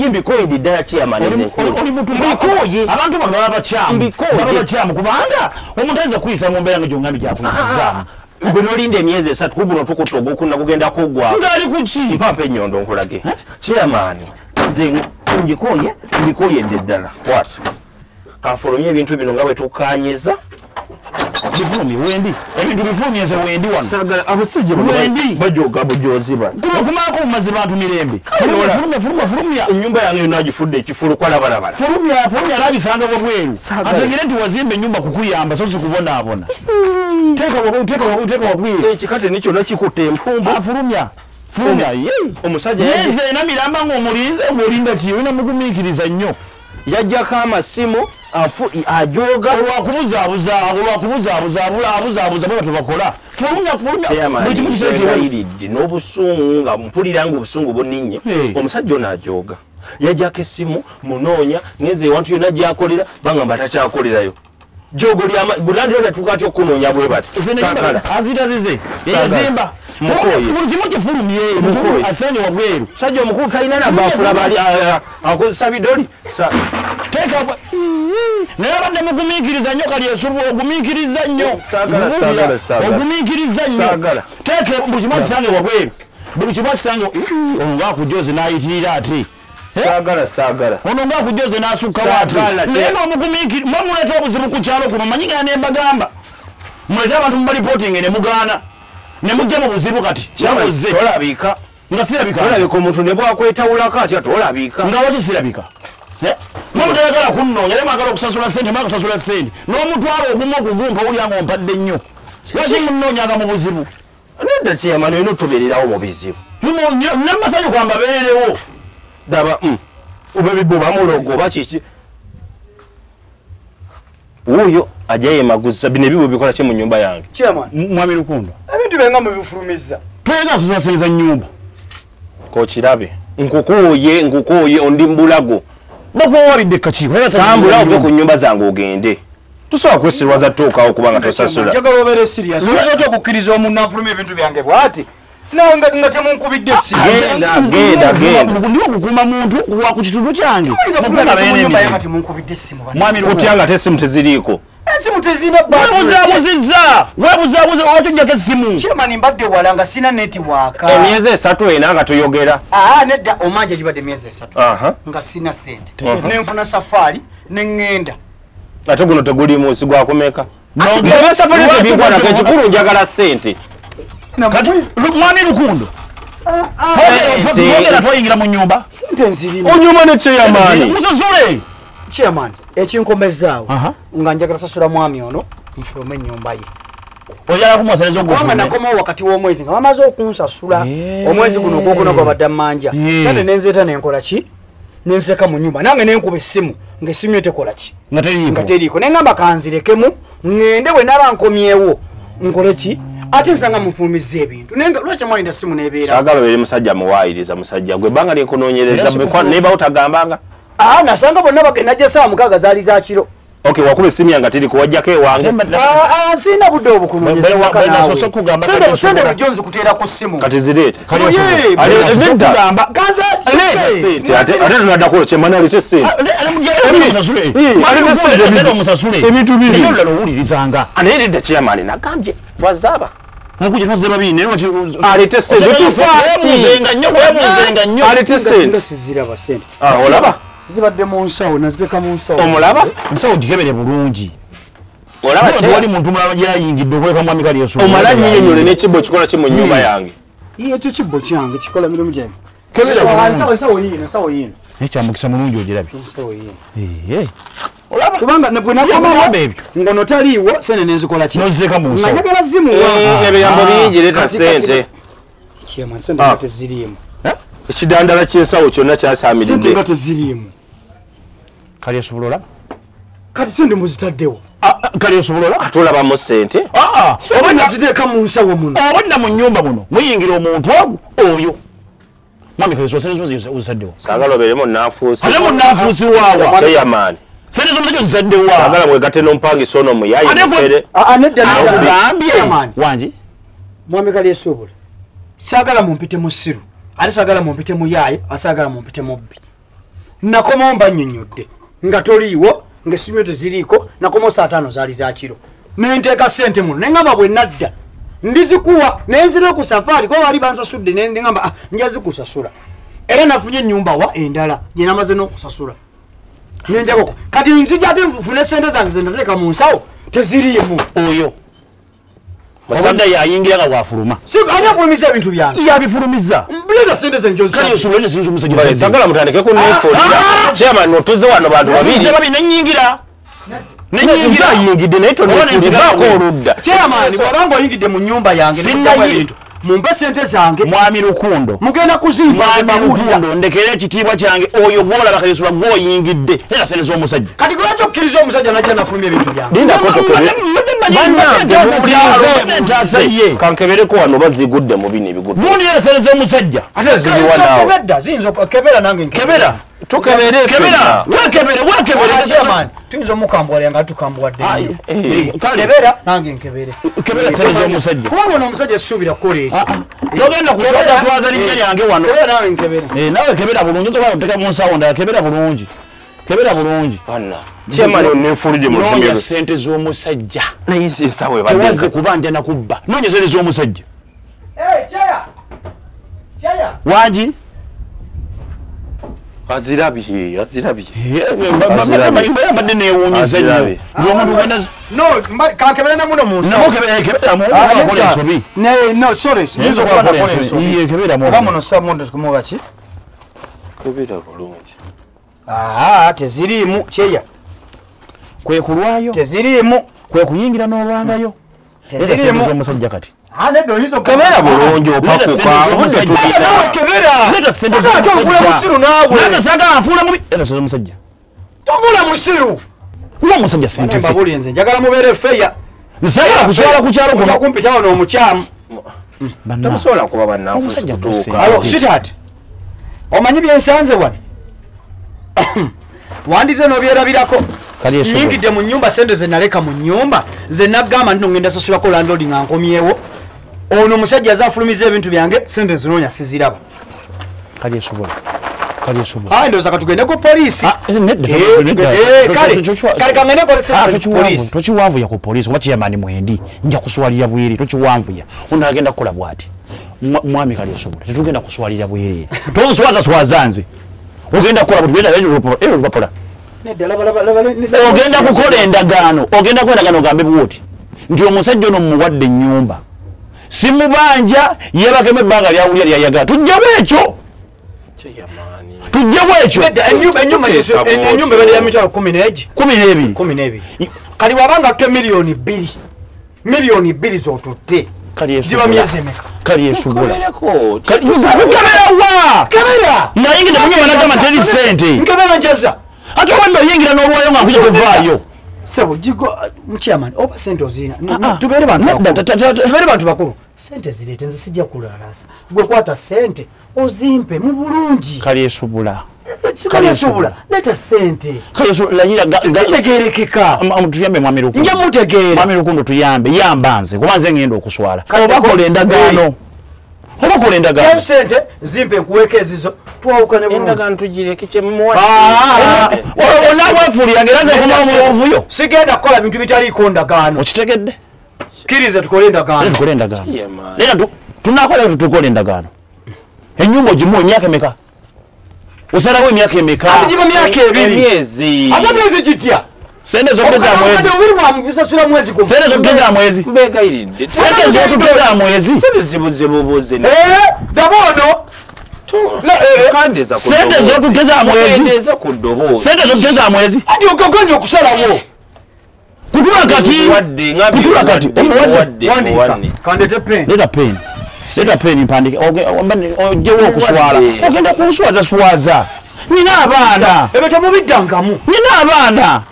Yimbikoye didala chairman oli mutu mbikoye abantu bagaba bachamu baba bachamu kubanga omuntu aza kuyisa ngombe yange jongambi gya kuyisa gwe nolinda emyezi 3 kubuno tukutogo kuna kugenda kugwa ngali kuchi mpampe nyondo nkulage chairman nze mbikoye didala what kafolomye ebintu bino nga bwe tukanyiza bifumi wendi ebintu bifumi ese wendi wano sagala abasije wendi bajoga bujoziba kumako maze bantu mirembe fulumya enyumba yange yonagifudde ekifulu kwa labalabala fulumya labisanga bwebweru atengere nti wazimba enyumba kukuyamba so sikubona abona teka wabwire ekikate nicho nakikutte empumbu fulumya omusajja yeze na miramba ng'omulinze ng'olinda ki wina mugumikiriza nnyo yajjako amasimu ajoga olwakubuzaabuza bwe bakola fulumya n'obusungu nga mpulira nga obusungu buninye omusajja ono ajoga yajjako essimu munoonya ngenze ewantu yonna gy'akolera bangamba takyakolerayo jogo bulandi olatuuka atya okunoonya bwe bati azita zize yazimba buli kimu kifulumye asanye wabweru sajja omukulu talina nabafula bali akozesa bidoli teka naye abadde mugumikiriza nnyo kali esubu ogumikiriza nnyo teka buli kimu akisange wabweru buli kimu akisange onga akujoze nayitirira ate sagala ono nga akujoze nasukka wati naye nomugumikiri mwamuleta obuzibu ku kyalo kuno manyigana ne mbagamba mulete abantu mubalipotinge ne mugaana ne mujja mu buzibu kati kyakoze tolabika nga sirabika tolabika omuntu ne bwakwetawulako atya tolabika nga waki sirabika mwamutayagala kunnoonya naye mwagala okusasula sente mwakusasula sente n'omutwalo ogumu okugumpa olyanga ompadde nnyo lwaki munnoonyanga mu buzibu nedda kyeyamano eno tubeererawo mu bizibu namasanyu kwamba beerewo daba obebibu bamulogo bakiki wuyo ajaye maguza bino ebibu bikola ki mu nyumba yange chairman mwami Lukundo ebintu benga mu bifulumiza twenga tusasereza nyumba ko kirabe nkukuye ondi mbulago bakwawalidde kakiiko tambula ove ku nyumba zange ogende tusobola kwesirwaza tuukawo kubanga tosasula njagala obeere serious olwaki okukkiriza omuntu afulumya ebintu byange bwati nga temunkubidde genda ndiwo okukuuma muntu wa ku kitundu kyange kutyanga tesimu teziriiko esimu tezina webuzabuza watujjako essimu chairman mbadde wala nga sina netiwaaka emyezi 3 ena nga toyogera nedda omanja gibadde emyezi 3 nga sina sente nenfuna safaari neŋŋenda ate guno teguli munsi gwakumeka safari tebigwanako ekikulu njagala sente mwami Lukundo twogera twoyingira mu nyumba sente nzirimu onyuma ne chairman musasule chairman ekinkomezaawo nga njagala sasula mwami ono nfulume ennyumba ye oyala kumwasereza okubanga nakomawo wakati w'omwezi nga bamaze okunsasula omwezi guno ogwokuna gwabadde mmanja sente nenzeeta nenkola ki nensireka mu nyumba nange nenkuba essimu ng'essimu yo tekola ki nga teriiko neŋŋamba kanzirekemu ŋŋende bwe naba nkomyewo nkole ki ate nsanga mufulumiza ebintu naye lwaki mwalinda simu nebeera kyagala obeere musajja muwaayiriza musajja gwe ebbanga lyenkunoonyereza nebawo tagambanga nasanga bonna bagenda gya ssaawa 6 zaali za kiro okay wakuba essimu yange tiri kuwajjako ewange sina budde obukunoonyezesende bujonzi kuteerako ssimu kati zireete ate tunaddako kyemani alete sente ebintu owulirizanga naye nedda kyeyamani nagambye twazaaba mukuja twaze babiri naye alete sente wemuzenga nnyo alete sente siziraba sente olaba zibadde mu nsawo naziteeka mu nsawo omulaba nsawo gikebere bulungi olaba wali muntu mulaba gyayingidde okweka mwami kali yesu omala nyiyenyole n'ekibbo kikola ki mu nyumba yange ekyo kibbo kyange kikola mirimu gyange nsawo yino ekyamukisa mulungi ogirabye kubanga bwe nakomawo ngono taliiwo sente nenzikola ki noziteeka mu nsawo nga njagala zimuwa ebigambo bingi leeta sente sente teziriimu ekidandala ky'ensawo kyonna kyasaamiridde sente teziriimu kali esobola kati sente muzitaddewo kali esobola atulabamu sente oba naziteeka mu nsawo muno obadda mu nnyumba muno muyingira omuntu oyo mwami kali ozisaddewo saagala obeeremu nanfuusi ate munanfuusi waawa kyeyamaani sente zomuteko zizaddewa saagala mwegate n'omupangisa ono muyayi mufere neddaagambye wangi mwami kali esobola saagala mumpite mu ssiru ate saagala mumpite mu yaaye asaagala mumpite mu bbi nakomawo mbannyonnyodde nga toliiwo ng'essimu teziriiko nakomawo saa 5 zaali za kiro nenteeka ssente muno neŋŋamba bwe nadda ndizikuwa nenzira ku safaari kuba baali bansasudde neŋŋamba njazikusasula era nafunye ennyumba wa endala gye namaze n'okusasula nenjagoko kati nzija ate nfune ssente zange zendateeka mu nsawo teziriimu oyo obadde yayingira nga bwafuluma ani afulumiza ebintu byange yabifulumiza leeta ssente zenjosagala mutandike kunefulira chairman otuze wano bantu babiri nenyingira ayingidde naye tonefulibako oludda chairman bwabanga oyingidde mu nyumba yange ebintu mumpe sente zange mwami Lukundo mugenda kuzimba mwami Lukundo ndekera ekitiibwa kyange oyo gwolaba kalisula gwoyingidde era sente z'omusajja kati lwaki okkiriza omusajja najja nafulumya ebintu byange kankebereko wano bazigudde mu bino ebigudde gundi era sente z'omusajja ate ziriwa naawe ziyinza kebera nange kebera tukebere chairman tuyinza omukambwala nga tukambwadde kebera nange nkebere kebera sente z'omusajja kubanga ono omusajja essuubira kukola ekyo togenda kuswaza linnya lyange wano nange nkebere nawe kebera bulungi nsobola kuteka mu nsawo ndala kebera bulungi chairman onefulidde noonya sente z'omusajja tewazze kubanja nakubba noonya sente z'omusajja wangi azirabye mbadde newuunyiza nnyo nti omuntu gwenda kankebere namuno mu nsokeberamunosamundokumugaki teziriimu kyeya kwe kulwayo teziriimu kwe kuyingira n'olwangayo teziriimu omusajja kati kebera bulungi omusajja tovula musiru uwa musajja sente ze babulinze njagala mubeere feya nsagala kuswala ku kyalo kuno kumpita wano omukyamu tamusobola kuba bannanfusi sweetheart omanyi byensanze wano wandize n'obyerabirako nyingidde mu nnyumba sente zenaleka mu nnyumba zenagamba nti nogenda sasulako landlord nga nkomyewo ono omusajja azafulumiza ebintu byange sente zinoonya siziraba ndowooza katugende ku poliisi kale kangende poliisi tokiwanvuya ku poliisi oba kiyamani mwendi nja kuswalira bwerere tokiwanvuya ono agenda kukola bwati mwami kalyesobola tetugenda kuswalira bwerere tonswazaswaza nze ogenda kukola butulupapula ogenda kukola endagaano ogambe bwoti nti omusajja ono mumuwadde ennyumba simubanja yebakemu ebbanga lyawulya lyayagala tujjamu ekyo ennyumba ebadde ya mitwalo 12 kali wabanga tutte miliyoni 2 zotutte ziba myezi emeka kalyesobola nayingidde munyumba nagamba teri sente nkebera njaza ate obadde oyingira n'olwayo nga nkuja kuvaayo sebo jigo mchairman oba sente ozina tubere bantu bakulu sente zirete nze sijja kulalasa gwe kwata sente ozimpe mu bulungi kalyesobola leta sente tegerekeka tuyambe mwami Lukundo nja mutegeera mwami Lukundo tuyambe yambanze kuba nze ngenda okuswala obakola endagaano sente zimpe nkuweka ezizo twawukane bulungi sigenda kukola bintu bitaliiko ndagaano okitegedde kkiriza tukole endagaano tunakola tukole endagaano ennyumba ogimu emyaka emeka osalawo emyaka emeka agiba myaka 2 ate myezi gitya sente zokugeza mwezi dabono sente zokugeza mwezi andi okaganya okusalawo kutula kati leta pen mpandike ojewo okuswala ogenda kunswaza nina abaana ebyo temubiddangamu nina abaana